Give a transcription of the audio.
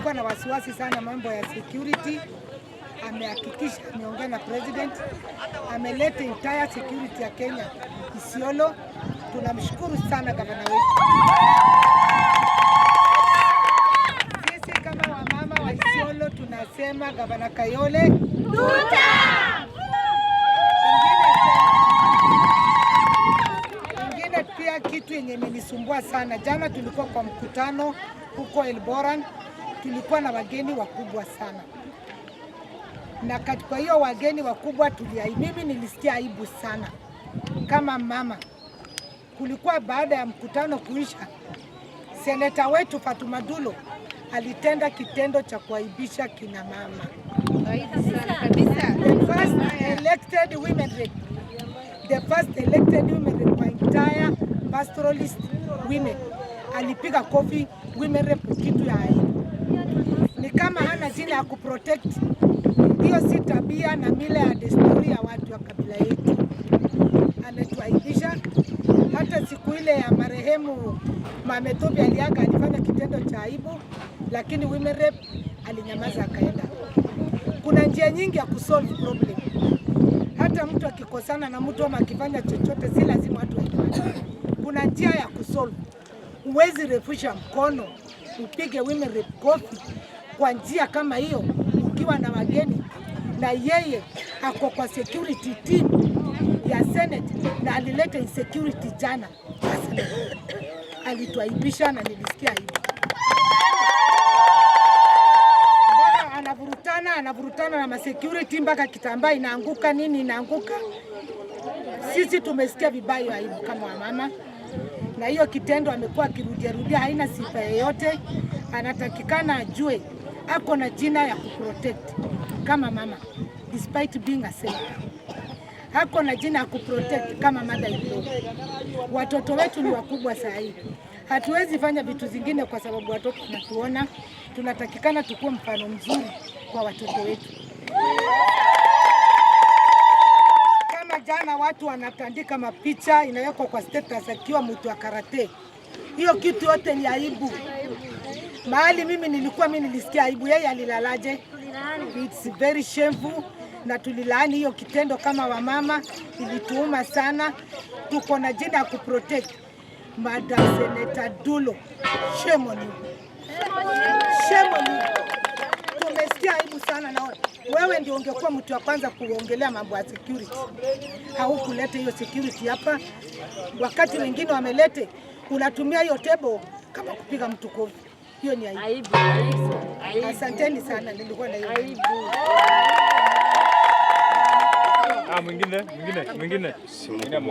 tulikuwa na wasiwasi sana mambo ya security. Amehakikisha, ameongea na president, ameleta entire security ya Kenya Isiolo. Tunamshukuru sana gavana wetu. Sisi kama wamama wa Isiolo tunasema gavana Kayole tuta. Ingine pia kitu yenye imenisumbua sana, jana tulikuwa kwa mkutano huko Elboran, tulikuwa na wageni wakubwa sana. Na katika hiyo wageni wakubwa mimi nilisikia aibu sana kama mama. Kulikuwa baada ya mkutano kuisha, seneta wetu Fatuma Dulo alitenda kitendo cha kuaibisha kina mama. The first elected women rep by entire pastoralist women. Alipiga kofi women rep kitu ya aibu. Ni kama hana jina ya kuprotect. Hiyo si tabia na mila ya desturi ya watu wa kabila yetu. Ametuaibisha. Hata siku ile ya marehemu Mama Tobi aliaga, alifanya kitendo cha aibu, lakini women rep alinyamaza akaenda. Kuna njia nyingi ya kusolve problem. Hata mtu akikosana na mtu ama akifanya chochote, si lazima watu waelewane. Kuna njia ya kusolve. Huwezi refusha mkono upige women rep kofi kwa njia kama hiyo ukiwa na wageni, na yeye ako kwa security team ya Senate na alileta insecurity jana. Alituaibisha na nilisikia aibu. Anavurutana na security mpaka kitambaa inaanguka, nini inaanguka. Sisi tumesikia vibaya aibu kama mama. Na hiyo kitendo amekuwa akirudia, haina sifa yoyote. Anatakikana ajue ako na jina ya kuprotect kama mama, despite being a senator. Hako na jina ya kuprotect kama mother-in-law. Watoto wetu ni wakubwa saa hii. Hatuwezi fanya vitu zingine kwa sababu watoto tunatuona. Tunatakikana tukue mfano mzuri kwa watoto wetu. Kama jana watu wanatandika mapicha inawekwa kwa status akiwa mtu wa karate. Hiyo kitu yote ni aibu. Mahali mimi nilisikia aibu, yeye alilalaje? It's very shameful. Na tulilaani hiyo kitendo kama wamama, ilituuma sana. Tuko na jina ya kuprotect Madam Senator Dulo. Shame on you. Shame on you. Tumesikia aibu sana, na wewe ndio ungekuwa mtu wa kwanza kuongelea mambo ya security. Haukuleta hiyo security hapa. Wakati wengine wamelete, unatumia hiyo table kama kupiga mtu kofi. Hiyo ni aibu. Asanteni sana, nilikuwa na hiyo aibu. Mwingine.